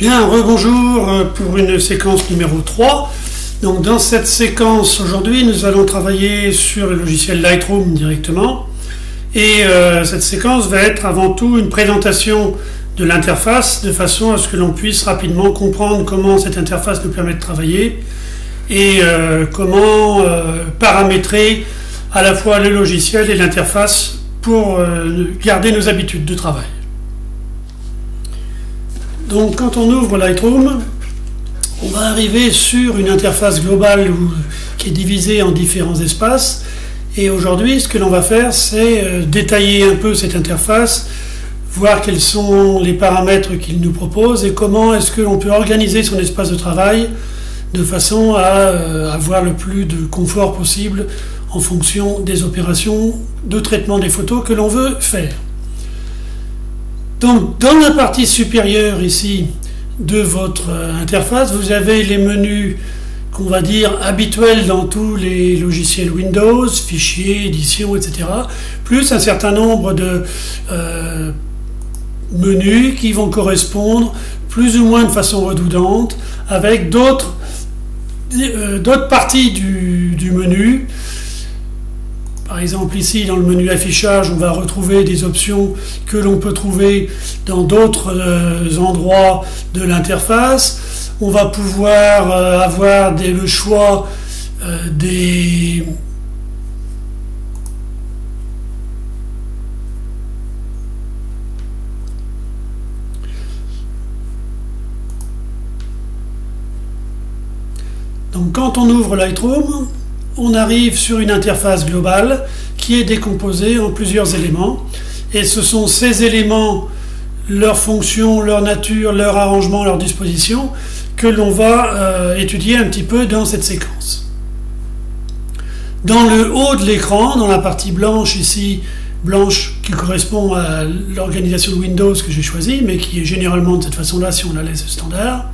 Bien, rebonjour pour une séquence numéro 3. Donc dans cette séquence aujourd'hui, nous allons travailler sur le logiciel Lightroom directement. Et cette séquence va être avant tout une présentation de l'interface, de façon à ce que l'on puisse rapidement comprendre comment cette interface nous permet de travailler et comment paramétrer à la fois le logiciel et l'interface pour garder nos habitudes de travail. Donc quand on ouvre Lightroom, on va arriver sur une interface globale qui est divisée en différents espaces. Et aujourd'hui, ce que l'on va faire, c'est détailler un peu cette interface, voir quels sont les paramètres qu'il nous propose et comment est-ce que l'on peut organiser son espace de travail de façon à avoir le plus de confort possible en fonction des opérations de traitement des photos que l'on veut faire. Donc, dans la partie supérieure ici de votre interface, vous avez les menus qu'on va dire habituels dans tous les logiciels Windows, fichiers, édition, etc. Plus un certain nombre de menus qui vont correspondre plus ou moins de façon redondante avec d'autres parties du menu. Par exemple, ici, dans le menu affichage, on va retrouver des options que l'on peut trouver dans d'autres endroits de l'interface. On va pouvoir avoir le choix des... Donc, quand on ouvre Lightroom, on arrive sur une interface globale qui est décomposée en plusieurs éléments. Et ce sont ces éléments, leurs fonctions, leur nature, leur arrangement, leur disposition, que l'on va étudier un petit peu dans cette séquence. Dans le haut de l'écran, dans la partie blanche ici, blanche qui correspond à l'organisation de Windows que j'ai choisie, mais qui est généralement de cette façon-là si on la laisse standard,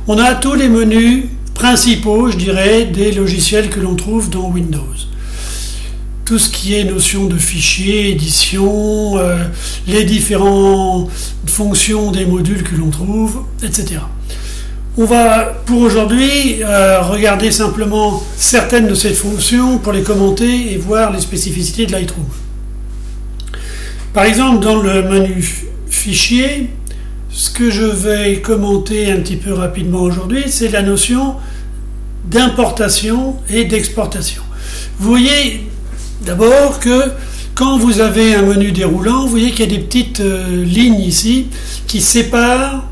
on a tous les menus principaux, je dirais, des logiciels que l'on trouve dans Windows. Tout ce qui est notion de fichiers, édition, les différentes fonctions des modules que l'on trouve, etc. On va, pour aujourd'hui, regarder simplement certaines de ces fonctions pour les commenter et voir les spécificités de Lightroom. Par exemple, dans le menu Fichiers, ce que je vais commenter un petit peu rapidement aujourd'hui, c'est la notion d'importation et d'exportation. Vous voyez d'abord que quand vous avez un menu déroulant, vous voyez qu'il y a des petites lignes ici qui séparent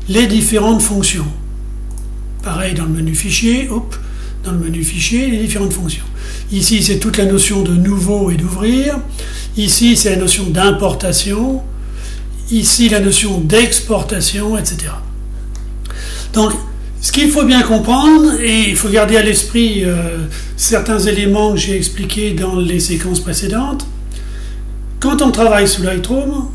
les différentes fonctions. Pareil dans le menu Fichier, dans le menu Fichier, les différentes fonctions. Ici, c'est toute la notion de nouveau et d'ouvrir. Ici, c'est la notion d'importation. Ici, la notion d'exportation, etc. Donc, ce qu'il faut bien comprendre, et il faut garder à l'esprit certains éléments que j'ai expliqués dans les séquences précédentes, quand on travaille sous Lightroom,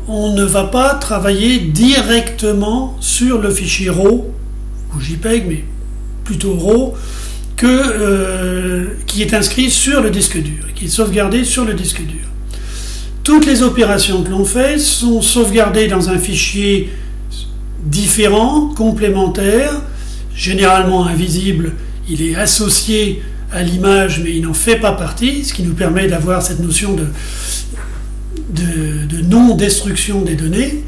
on ne va pas travailler directement sur le fichier RAW, ou JPEG, mais plutôt RAW, qui est inscrit sur le disque dur, qui est sauvegardé sur le disque dur. Toutes les opérations que l'on fait sont sauvegardées dans un fichier différent, complémentaire, généralement invisible. Il est associé à l'image, mais il n'en fait pas partie, ce qui nous permet d'avoir cette notion de non-destruction des données.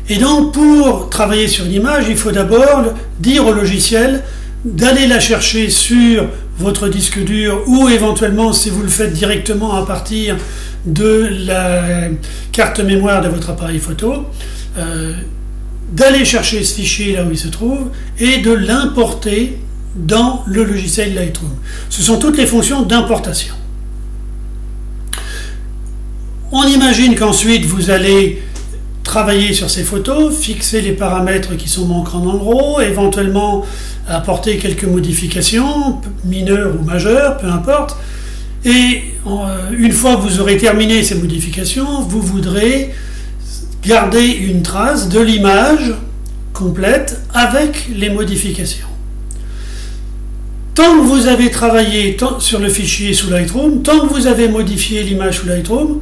Et donc, pour travailler sur une image, il faut d'abord dire au logiciel d'aller la chercher sur votre disque dur ou éventuellement, si vous le faites directement à partir de la carte mémoire de votre appareil photo, d'aller chercher ce fichier là où il se trouve et de l'importer dans le logiciel Lightroom. Ce sont toutes les fonctions d'importation. On imagine qu'ensuite vous allez travailler sur ces photos, fixer les paramètres qui sont manquants dans le RAW, éventuellement apporter quelques modifications, mineures ou majeures, peu importe. Et une fois que vous aurez terminé ces modifications, vous voudrez garder une trace de l'image complète avec les modifications. Tant que vous avez travaillé sur le fichier sous Lightroom, tant que vous avez modifié l'image sous Lightroom,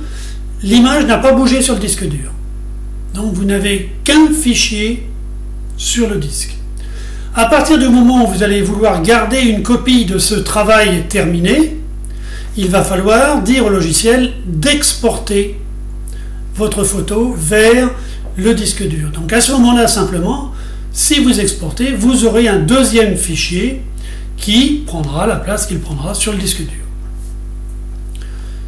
l'image n'a pas bougé sur le disque dur. Donc vous n'avez qu'un fichier sur le disque. À partir du moment où vous allez vouloir garder une copie de ce travail terminé, il va falloir dire au logiciel d'exporter votre photo vers le disque dur. Donc à ce moment-là, simplement, si vous exportez, vous aurez un deuxième fichier qui prendra la place qu'il prendra sur le disque dur.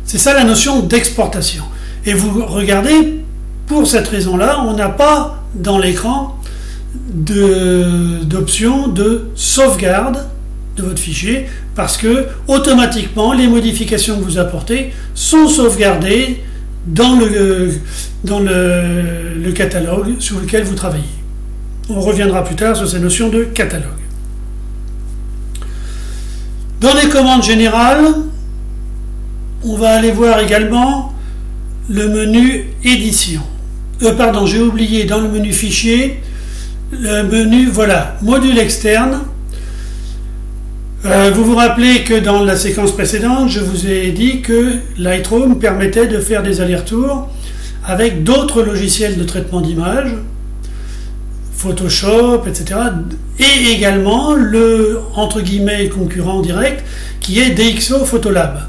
C'est ça la notion d'exportation. Et vous regardez, pour cette raison-là, on n'a pas dans l'écran d'option de sauvegarde de votre fichier parce que automatiquement les modifications que vous apportez sont sauvegardées dans le catalogue sur lequel vous travaillez. On reviendra plus tard sur ces notions de catalogue. Dans les commandes générales, on va aller voir également le menu édition. Pardon, j'ai oublié dans le menu fichier, le menu, voilà, module externe. Vous vous rappelez que dans la séquence précédente, je vous ai dit que Lightroom permettait de faire des allers-retours avec d'autres logiciels de traitement d'images, Photoshop, etc. Et également le, entre guillemets, concurrent direct, qui est DxO Photolab.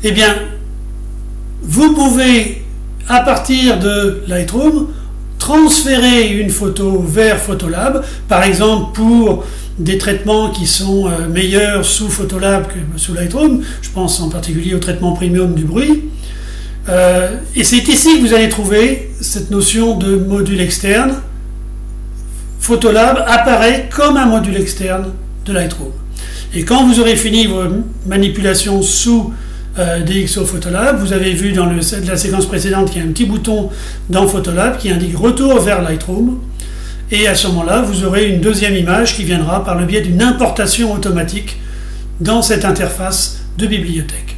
Eh bien, vous pouvez, à partir de Lightroom, transférer une photo vers Photolab, par exemple pour des traitements qui sont meilleurs sous Photolab que sous Lightroom. Je pense en particulier au traitement premium du bruit. Et c'est ici que vous allez trouver cette notion de module externe. Photolab apparaît comme un module externe de Lightroom. Et quand vous aurez fini vos manipulations sous DxO Photolab, vous avez vu dans la séquence précédente qu'il y a un petit bouton dans Photolab qui indique retour vers Lightroom. Et à ce moment-là, vous aurez une deuxième image qui viendra par le biais d'une importation automatique dans cette interface de bibliothèque.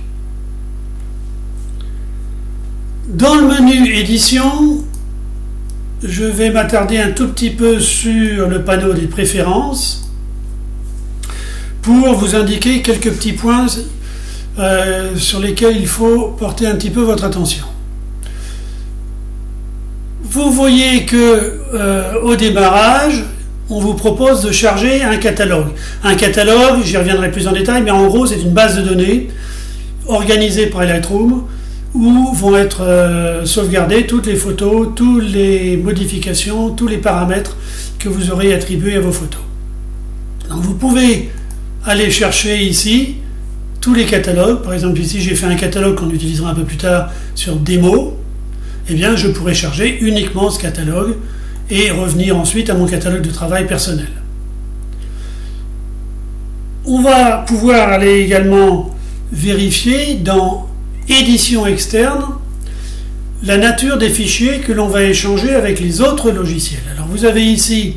Dans le menu édition, je vais m'attarder un tout petit peu sur le panneau des préférences pour vous indiquer quelques petits points sur lesquels il faut porter un petit peu votre attention. Vous voyez que au démarrage, on vous propose de charger un catalogue. Un catalogue, j'y reviendrai plus en détail, mais en gros, c'est une base de données organisée par Lightroom où vont être sauvegardées toutes les photos, toutes les modifications, tous les paramètres que vous aurez attribués à vos photos. Donc vous pouvez aller chercher ici tous les catalogues. Par exemple, ici, j'ai fait un catalogue qu'on utilisera un peu plus tard sur démo. Eh bien, je pourrais charger uniquement ce catalogue et revenir ensuite à mon catalogue de travail personnel. On va pouvoir aller également vérifier dans édition externe la nature des fichiers que l'on va échanger avec les autres logiciels. Alors, vous avez ici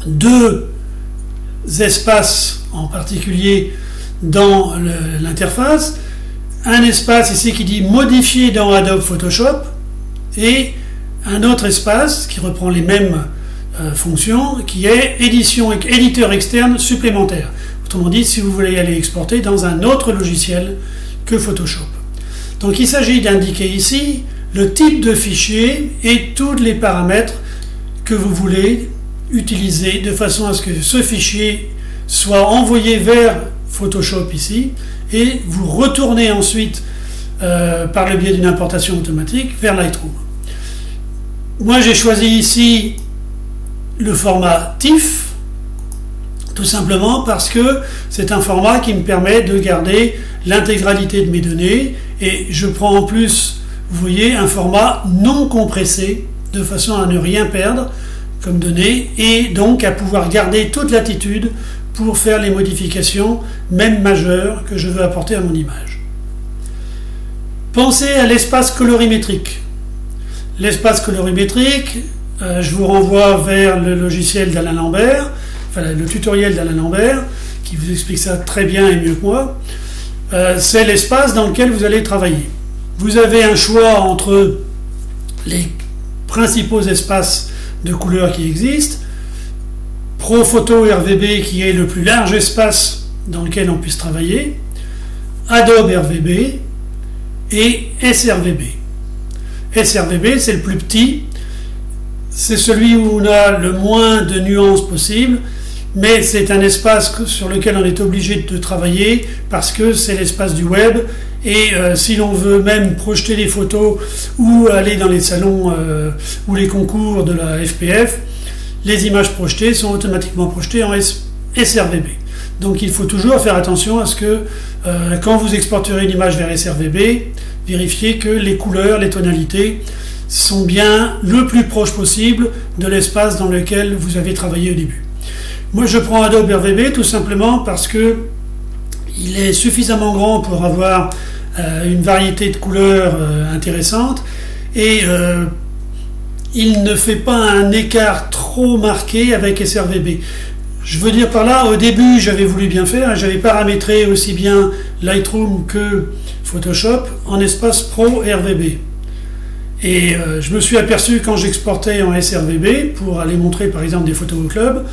deux espaces en particulier dans l'interface. Un espace ici qui dit modifier dans Adobe Photoshop et un autre espace qui reprend les mêmes fonctions qui est éditeur externe supplémentaire. Autrement dit, si vous voulez aller exporter dans un autre logiciel que Photoshop. Donc il s'agit d'indiquer ici le type de fichier et tous les paramètres que vous voulez utiliser de façon à ce que ce fichier soit envoyé vers Photoshop ici et vous retournez ensuite par le biais d'une importation automatique vers Lightroom. Moi j'ai choisi ici le format TIFF tout simplement parce que c'est un format qui me permet de garder l'intégralité de mes données et je prends en plus, vous voyez, un format non compressé de façon à ne rien perdre comme données et donc à pouvoir garder toute latitude pour faire les modifications, même majeures, que je veux apporter à mon image. Pensez à l'espace colorimétrique. L'espace colorimétrique, je vous renvoie vers le logiciel d'Alain Lambert, enfin le tutoriel d'Alain Lambert, qui vous explique ça très bien et mieux que moi. C'est l'espace dans lequel vous allez travailler. Vous avez un choix entre les principaux espaces de couleurs qui existent, ProPhoto RVB qui est le plus large espace dans lequel on puisse travailler, Adobe RVB et sRVB. sRVB c'est le plus petit c'est celui où on a le moins de nuances possible, mais c'est un espace sur lequel on est obligé de travailler parce que c'est l'espace du web. Et si l'on veut même projeter des photos ou aller dans les salons ou les concours de la FPF, les images projetées sont automatiquement projetées en SRVB. Donc il faut toujours faire attention à ce que quand vous exporterez une image vers SRVB, vérifiez que les couleurs, les tonalités sont bien le plus proche possible de l'espace dans lequel vous avez travaillé au début. Moi je prends Adobe RVB tout simplement parce que il est suffisamment grand pour avoir une variété de couleurs intéressante et il ne fait pas un écart trop marqué avec SRVB. Je veux dire par là, au début j'avais voulu bien faire, j'avais paramétré aussi bien Lightroom que Photoshop en espace Pro RVB. Et je me suis aperçu quand j'exportais en SRVB, pour aller montrer par exemple des photos au club,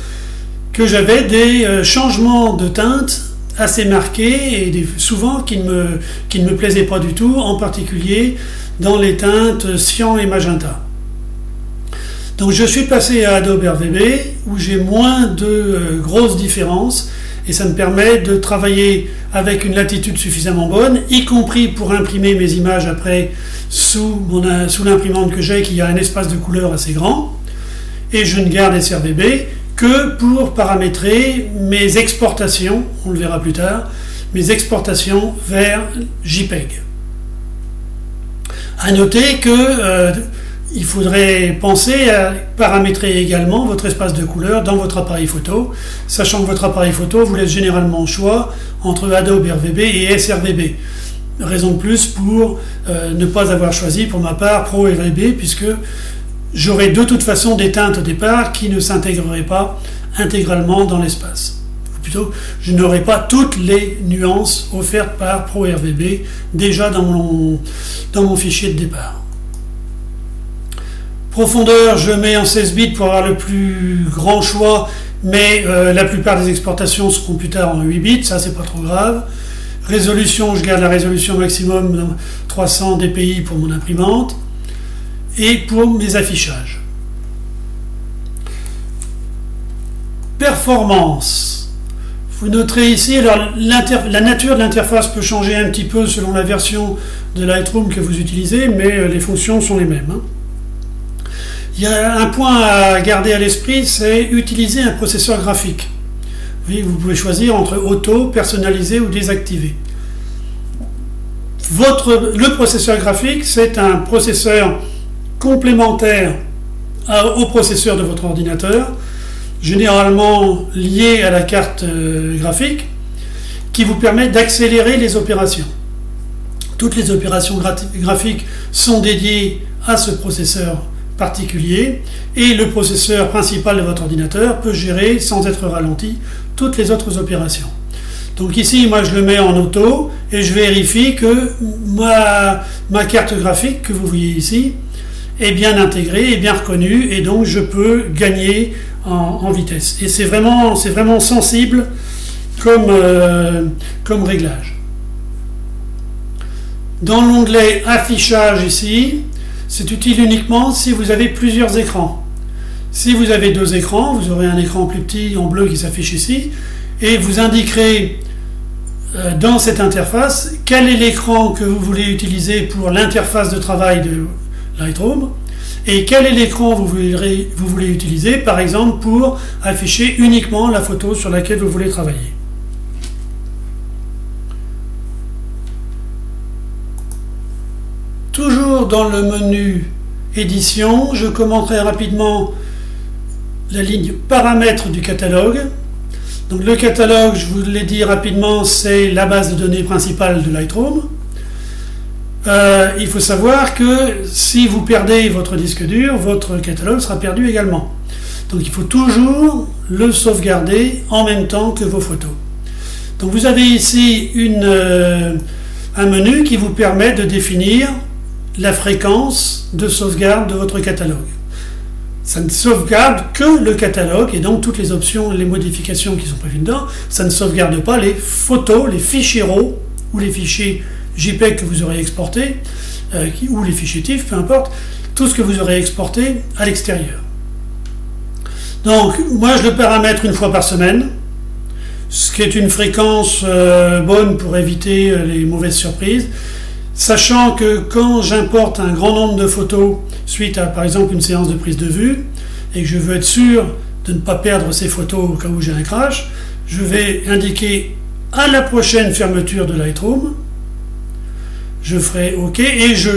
que j'avais des changements de teinte assez marqués et souvent qui ne me plaisaient pas du tout, en particulier dans les teintes cyan et magenta. Donc je suis passé à Adobe RVB où j'ai moins de grosses différences et ça me permet de travailler avec une latitude suffisamment bonne, y compris pour imprimer mes images après sous l'imprimante que j'ai qui a un espace de couleur assez grand. Et je ne garde SRVB que pour paramétrer mes exportations, on le verra plus tard, mes exportations vers JPEG. À noter que il faudrait penser à paramétrer également votre espace de couleur dans votre appareil photo, sachant que votre appareil photo vous laisse généralement le choix entre Adobe RVB et SRVB. Raison de plus pour ne pas avoir choisi pour ma part Pro RVB, puisque j'aurai de toute façon des teintes au départ qui ne s'intégreraient pas intégralement dans l'espace. Ou plutôt, je n'aurai pas toutes les nuances offertes par Pro RVB déjà dans mon fichier de départ. Profondeur, je mets en 16 bits pour avoir le plus grand choix, mais la plupart des exportations seront plus tard en 8 bits, ça c'est pas trop grave. Résolution, je garde la résolution maximum 300 dpi pour mon imprimante. Et pour mes affichages. Performance. Vous noterez ici, alors la nature de l'interface peut changer un petit peu selon la version de Lightroom que vous utilisez, mais les fonctions sont les mêmes. Il y a un point à garder à l'esprit, c'est utiliser un processeur graphique. Vous pouvez choisir entre auto, personnalisé ou désactivé. Le processeur graphique, c'est un processeur complémentaire au processeur de votre ordinateur, généralement lié à la carte graphique, qui vous permet d'accélérer les opérations. Toutes les opérations graphiques sont dédiées à ce processeur particulier et le processeur principal de votre ordinateur peut gérer sans être ralenti toutes les autres opérations. Donc ici, moi je le mets en auto et je vérifie que ma carte graphique que vous voyez ici est bien intégrée, est bien reconnue et donc je peux gagner en vitesse. Et c'est vraiment sensible comme réglage. Dans l'onglet affichage ici, c'est utile uniquement si vous avez plusieurs écrans. Si vous avez deux écrans, vous aurez un écran plus petit en bleu qui s'affiche ici, et vous indiquerez dans cette interface quel est l'écran que vous voulez utiliser pour l'interface de travail de Lightroom, et quel est l'écran vous voulez utiliser, par exemple, pour afficher uniquement la photo sur laquelle vous voulez travailler. Toujours dans le menu édition, je commenterai rapidement la ligne paramètres du catalogue. Donc le catalogue, je vous l'ai dit rapidement, c'est la base de données principale de Lightroom. Il faut savoir que si vous perdez votre disque dur, votre catalogue sera perdu également. Donc il faut toujours le sauvegarder en même temps que vos photos. Donc vous avez ici un menu qui vous permet de définir la fréquence de sauvegarde de votre catalogue. Ça ne sauvegarde que le catalogue et donc toutes les options, les modifications qui sont prévues dedans. Ça ne sauvegarde pas les photos, les fichiers RAW ou les fichiers JPEG que vous aurez exportés ou les fichiers TIFF, peu importe, tout ce que vous aurez exporté à l'extérieur. Donc, moi, je le paramètre une fois par semaine, ce qui est une fréquence bonne pour éviter les mauvaises surprises. Sachant que quand j'importe un grand nombre de photos suite à, par exemple, une séance de prise de vue, et que je veux être sûr de ne pas perdre ces photos au cas où j'ai un crash, je vais indiquer à la prochaine fermeture de Lightroom, je ferai OK, et je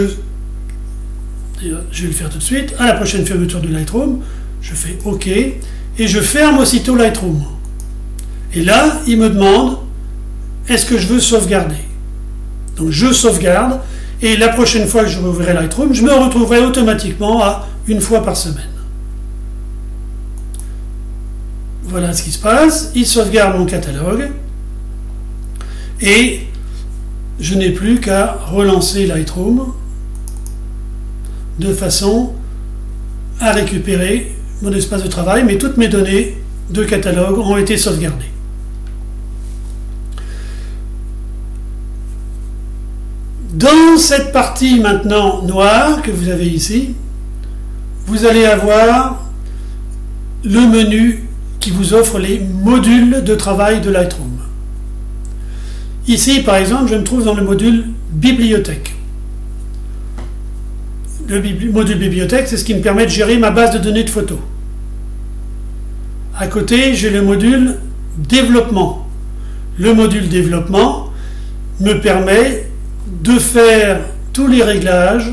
vais le faire tout de suite, à la prochaine fermeture de Lightroom, je fais OK, et je ferme aussitôt Lightroom. Et là, il me demande, est-ce que je veux sauvegarder? Donc je sauvegarde, et la prochaine fois que je rouvrirai Lightroom, je me retrouverai automatiquement à une fois par semaine. Voilà ce qui se passe, il sauvegarde mon catalogue, et je n'ai plus qu'à relancer Lightroom de façon à récupérer mon espace de travail, mais toutes mes données de catalogue ont été sauvegardées. Dans cette partie maintenant noire que vous avez ici, vous allez avoir le menu qui vous offre les modules de travail de Lightroom. Ici, par exemple, je me trouve dans le module bibliothèque. Le module bibliothèque, c'est ce qui me permet de gérer ma base de données de photos. À côté, j'ai le module développement. Le module développement me permet de faire tous les réglages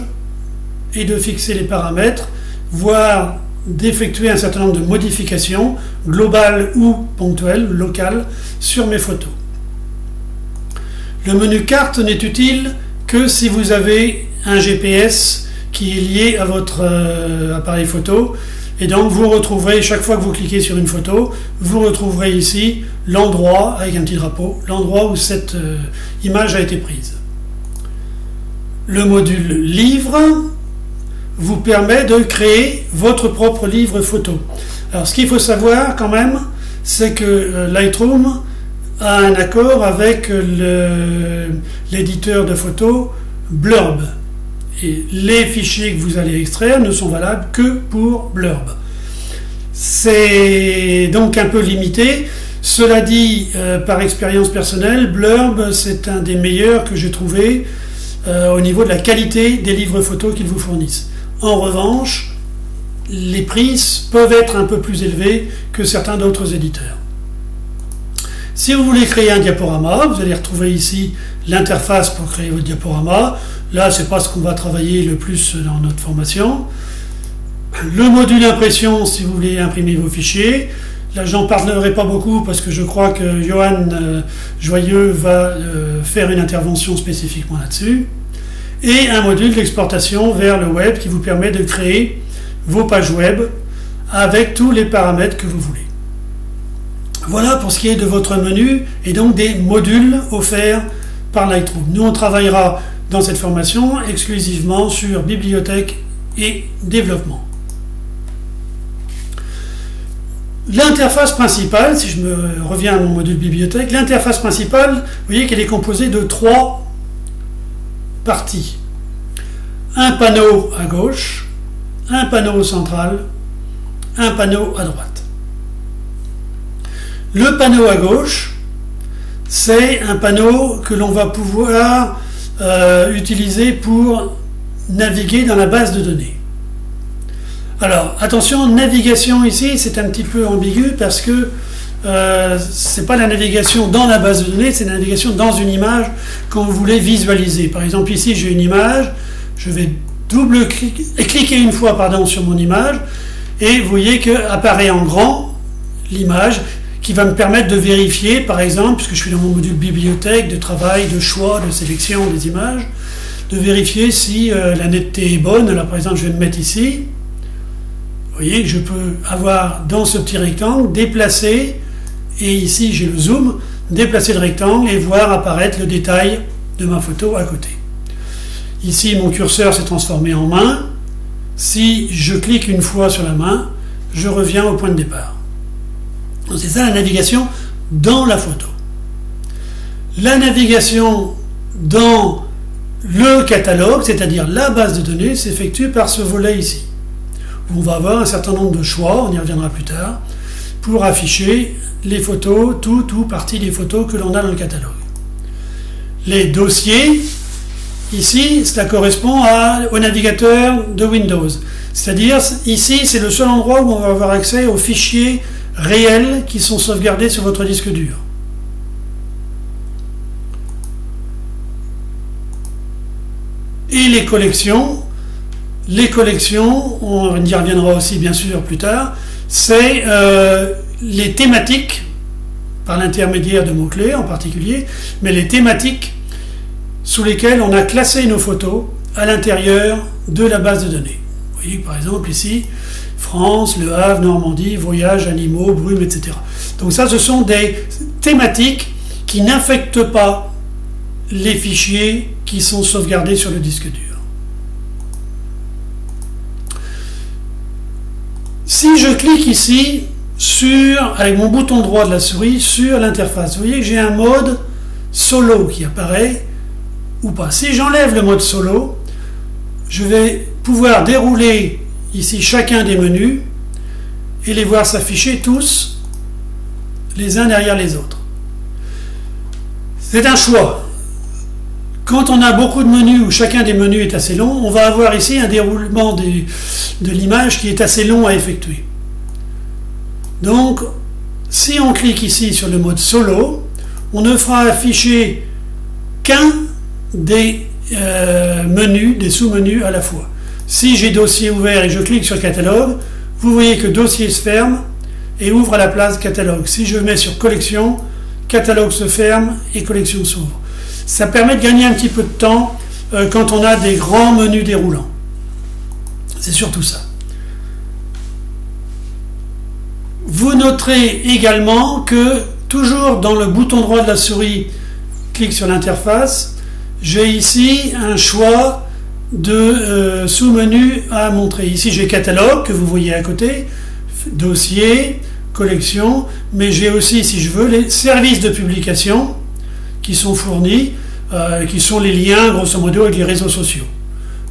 et de fixer les paramètres, voire d'effectuer un certain nombre de modifications, globales ou ponctuelles, locales, sur mes photos. Le menu carte n'est utile que si vous avez un GPS qui est lié à votre appareil photo, et donc vous retrouverez, chaque fois que vous cliquez sur une photo, vous retrouverez ici l'endroit, avec un petit drapeau, l'endroit où cette image a été prise. Le module livre vous permet de créer votre propre livre photo. Alors ce qu'il faut savoir quand même, c'est que Lightroom a un accord avec l'éditeur de photos Blurb. Et les fichiers que vous allez extraire ne sont valables que pour Blurb. C'est donc un peu limité. Cela dit, par expérience personnelle, Blurb, c'est un des meilleurs que j'ai trouvé au niveau de la qualité des livres photos qu'ils vous fournissent. En revanche, les prix peuvent être un peu plus élevés que certains d'autres éditeurs. Si vous voulez créer un diaporama, vous allez retrouver ici l'interface pour créer votre diaporama. Là, ce n'est pas ce qu'on va travailler le plus dans notre formation. Le module impression, si vous voulez imprimer vos fichiers. Là, j'en parlerai pas beaucoup parce que je crois que Johan Joyeux va faire une intervention spécifiquement là-dessus. Et un module d'exportation vers le web qui vous permet de créer vos pages web avec tous les paramètres que vous voulez. Voilà pour ce qui est de votre menu et donc des modules offerts par Lightroom. Nous, on travaillera dans cette formation exclusivement sur bibliothèque et développement. L'interface principale, si je me reviens à mon module bibliothèque, l'interface principale, vous voyez qu'elle est composée de 3 parties. Un panneau à gauche, un panneau central, un panneau à droite. Le panneau à gauche, c'est un panneau que l'on va pouvoir utiliser pour naviguer dans la base de données. Alors, attention, navigation ici, c'est un petit peu ambigu parce que c'est pas la navigation dans la base de données, c'est la navigation dans une image qu'on voulait visualiser. Par exemple, ici, j'ai une image, je vais cliquer une fois sur mon image, et vous voyez qu'apparaît en grand l'image qui va me permettre de vérifier, par exemple, puisque je suis dans mon module bibliothèque, de travail, de choix, de sélection des images, de vérifier si la netteté est bonne. Alors, par exemple, je vais me mettre ici. Vous voyez que je peux avoir dans ce petit rectangle déplacer, et ici j'ai le zoom, déplacer le rectangle et voir apparaître le détail de ma photo à côté. Ici mon curseur s'est transformé en main. Si je clique une fois sur la main, je reviens au point de départ. C'est ça la navigation dans la photo. La navigation dans le catalogue, c'est-à-dire la base de données, s'effectue par ce volet ici. où on va avoir un certain nombre de choix, on y reviendra plus tard, pour afficher les photos, tout partie des photos que l'on a dans le catalogue. Les dossiers, ici, cela correspond au navigateur de Windows. C'est-à-dire, ici, c'est le seul endroit où on va avoir accès aux fichiers réels qui sont sauvegardés sur votre disque dur. Et les collections, on y reviendra aussi bien sûr plus tard, c'est les thématiques, par l'intermédiaire de mots-clés en particulier, mais les thématiques sous lesquelles on a classé nos photos à l'intérieur de la base de données. Vous voyez par exemple ici, France, Le Havre, Normandie, voyages, animaux, brume, etc. Donc ça, ce sont des thématiques qui n'affectent pas les fichiers qui sont sauvegardés sur le disque dur. Si je clique ici avec mon bouton droit de la souris sur l'interface, vous voyez que j'ai un mode solo qui apparaît ou pas. Si j'enlève le mode solo, je vais pouvoir dérouler ici chacun des menus et les voir s'afficher tous les uns derrière les autres. C'est un choix. Quand on a beaucoup de menus où chacun des menus est assez long, on va avoir ici un déroulement de l'image qui est assez long à effectuer. Donc, si on clique ici sur le mode solo, on ne fera afficher qu'un des menus, des sous-menus à la fois. Si j'ai dossier ouvert et je clique sur catalogue, vous voyez que dossier se ferme et ouvre à la place catalogue. Si je mets sur collection, catalogue se ferme et collection s'ouvre. Ça permet de gagner un petit peu de temps quand on a des grands menus déroulants. C'est surtout ça. Vous noterez également que, toujours dans le bouton droit de la souris, clique sur l'interface, j'ai ici un choix de sous-menus à montrer. Ici, j'ai catalogue, que vous voyez à côté, dossier, collection, mais j'ai aussi, si je veux, les services de publication qui sont fournis, qui sont les liens, grosso modo, avec les réseaux sociaux.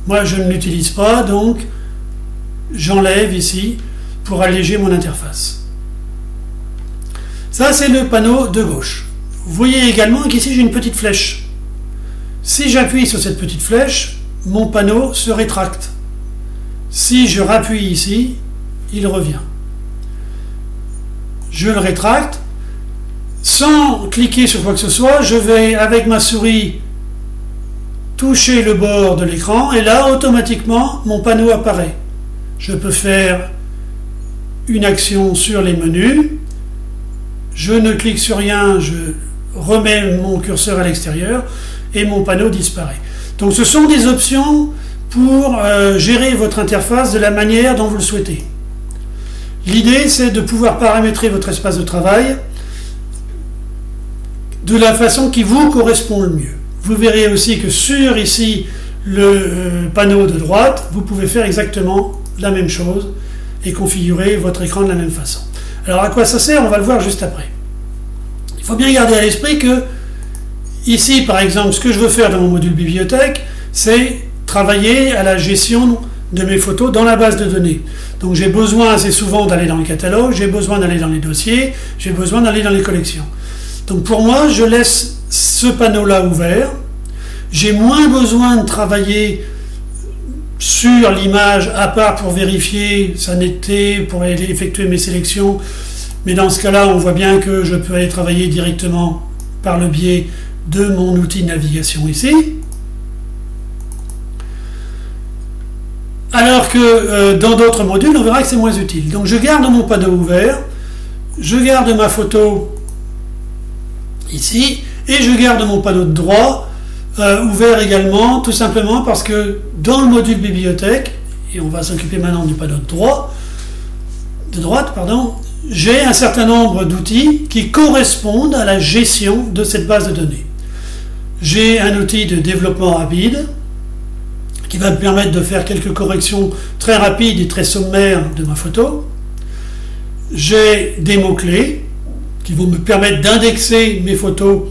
Moi, je ne l'utilise pas, donc j'enlève ici pour alléger mon interface. Ça, c'est le panneau de gauche. Vous voyez également qu'ici, j'ai une petite flèche. Si j'appuie sur cette petite flèche, mon panneau se rétracte. Si je rappuie ici, il revient. Je le rétracte. Sans cliquer sur quoi que ce soit, je vais, avec ma souris, toucher le bord de l'écran et là, automatiquement, mon panneau apparaît. Je peux faire une action sur les menus. Je ne clique sur rien, je remets mon curseur à l'extérieur et mon panneau disparaît. Donc ce sont des options pour gérer votre interface de la manière dont vous le souhaitez. L'idée, c'est de pouvoir paramétrer votre espace de travail de la façon qui vous correspond le mieux. Vous verrez aussi que sur ici le panneau de droite, vous pouvez faire exactement la même chose et configurer votre écran de la même façon. Alors à quoi ça sert? On va le voir juste après. Il faut bien garder à l'esprit que ici, par exemple, ce que je veux faire dans mon module bibliothèque, c'est travailler à la gestion de mes photos dans la base de données. Donc j'ai besoin assez souvent d'aller dans le catalogue, j'ai besoin d'aller dans les dossiers, j'ai besoin d'aller dans les collections. Donc pour moi, je laisse ce panneau-là ouvert. J'ai moins besoin de travailler sur l'image à part pour vérifier sa netteté, pour aller effectuer mes sélections. Mais dans ce cas-là, on voit bien que je peux aller travailler directement par le biais de mon outil de navigation ici. Alors que dans d'autres modules, on verra que c'est moins utile. Donc je garde mon panneau ouvert, je garde ma photo ici, et je garde mon panneau de droit ouvert également, tout simplement parce que dans le module bibliothèque, et on va s'occuper maintenant du panneau de droite, j'ai un certain nombre d'outils qui correspondent à la gestion de cette base de données. J'ai un outil de développement rapide qui va me permettre de faire quelques corrections très rapides et très sommaires de ma photo. J'ai des mots-clés qui vont me permettre d'indexer mes photos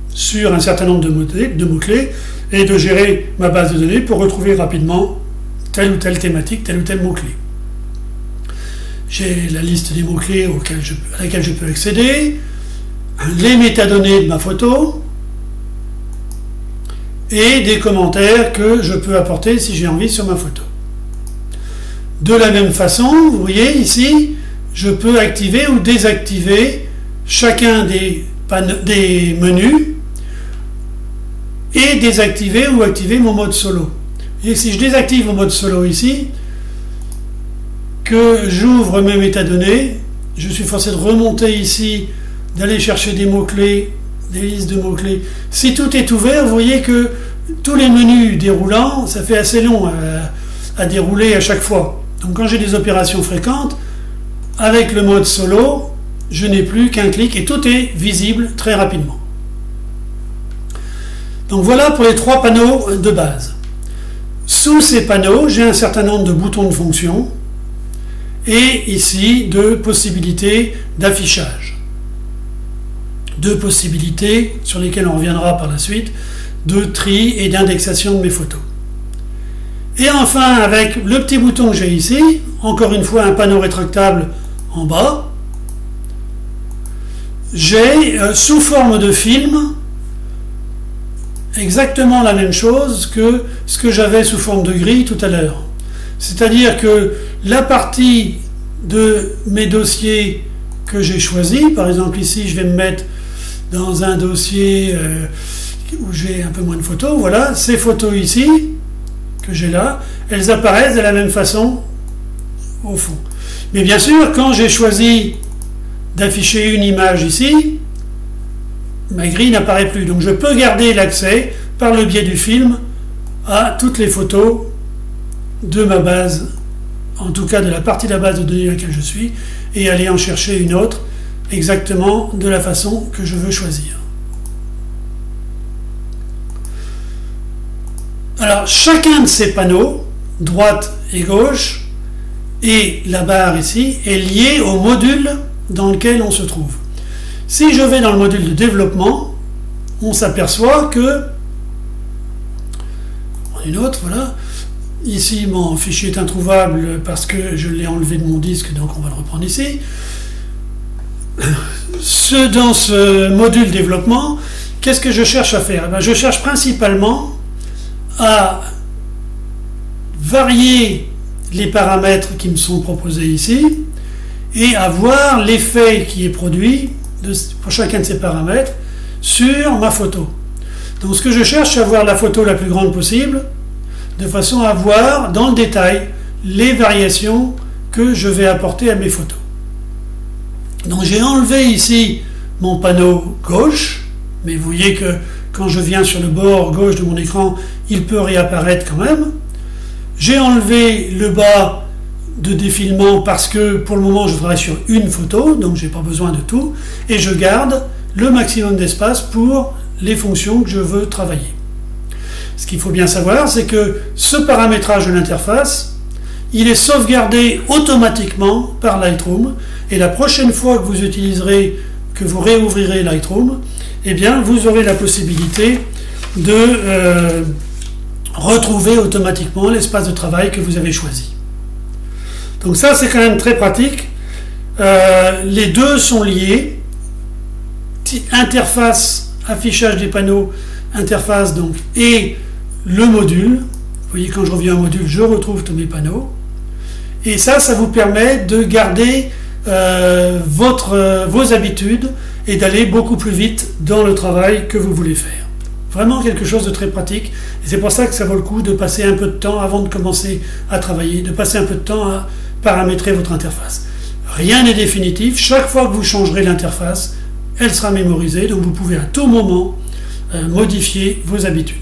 sur un certain nombre de mots-clés et de gérer ma base de données pour retrouver rapidement telle ou telle thématique, tel ou tel mot-clé. j'ai la liste des mots-clés à laquelle je peux accéder, les métadonnées de ma photo, et des commentaires que je peux apporter si j'ai envie sur ma photo. De la même façon, vous voyez ici, je peux activer ou désactiver chacun des menus et désactiver ou activer mon mode solo. Et si je désactive mon mode solo ici, que j'ouvre mes métadonnées, je suis forcé de remonter ici, d'aller chercher des mots-clés, des listes de mots-clés. Si tout est ouvert, vous voyez que tous les menus déroulants, ça fait assez long à dérouler à chaque fois. Donc quand j'ai des opérations fréquentes, avec le mode solo, je n'ai plus qu'un clic et tout est visible très rapidement. Donc voilà pour les 3 panneaux de base. Sous ces panneaux, j'ai un certain nombre de boutons de fonction et ici de possibilités d'affichage. 2 possibilités sur lesquelles on reviendra par la suite, de tri et d'indexation de mes photos. Et enfin, avec le petit bouton que j'ai ici, encore une fois un panneau rétractable en bas, j'ai sous forme de film exactement la même chose que ce que j'avais sous forme de grille tout à l'heure. C'est-à-dire que la partie de mes dossiers que j'ai choisi, par exemple ici je vais me mettre dans un dossier où j'ai un peu moins de photos, voilà, ces photos ici, que j'ai là, elles apparaissent de la même façon au fond. Mais bien sûr, quand j'ai choisi d'afficher une image ici, ma grille n'apparaît plus. Donc je peux garder l'accès par le biais du film à toutes les photos de ma base, en tout cas de la partie de la base de données à laquelle je suis, et aller en chercher une autre exactement de la façon que je veux choisir. Alors chacun de ces panneaux, droite et gauche, et la barre ici, est lié au module dans lequel on se trouve. Si je vais dans le module de développement, on s'aperçoit que, une autre, voilà, ici mon fichier est introuvable parce que je l'ai enlevé de mon disque, donc on va le reprendre ici. Dans ce module développement, qu'est-ce que je cherche à faire? Je cherche principalement à varier les paramètres qui me sont proposés ici et à voir l'effet qui est produit pour chacun de ces paramètres sur ma photo. Donc ce que je cherche, c'est à voir la photo la plus grande possible, de façon à voir dans le détail les variations que je vais apporter à mes photos. Donc j'ai enlevé ici mon panneau gauche, mais vous voyez que quand je viens sur le bord gauche de mon écran, il peut réapparaître quand même. J'ai enlevé le bas de défilement parce que pour le moment je travaille sur une photo, donc je n'ai pas besoin de tout, et je garde le maximum d'espace pour les fonctions que je veux travailler. Ce qu'il faut bien savoir, c'est que ce paramétrage de l'interface, il est sauvegardé automatiquement par Lightroom, et la prochaine fois que vous utiliserez, que vous réouvrirez Lightroom, eh bien vous aurez la possibilité de retrouver automatiquement l'espace de travail que vous avez choisi. Donc ça, c'est quand même très pratique. Les deux sont liés. Interface, affichage des panneaux, interface donc, et le module. Vous voyez, quand je reviens au module, je retrouve tous mes panneaux. Et ça vous permet de garder vos habitudes et d'aller beaucoup plus vite dans le travail que vous voulez faire. Vraiment quelque chose de très pratique. Et c'est pour ça que ça vaut le coup de passer un peu de temps avant de commencer à travailler, de passer un peu de temps à paramétrer votre interface. Rien n'est définitif. Chaque fois que vous changerez l'interface, elle sera mémorisée. Donc vous pouvez à tout moment modifier vos habitudes.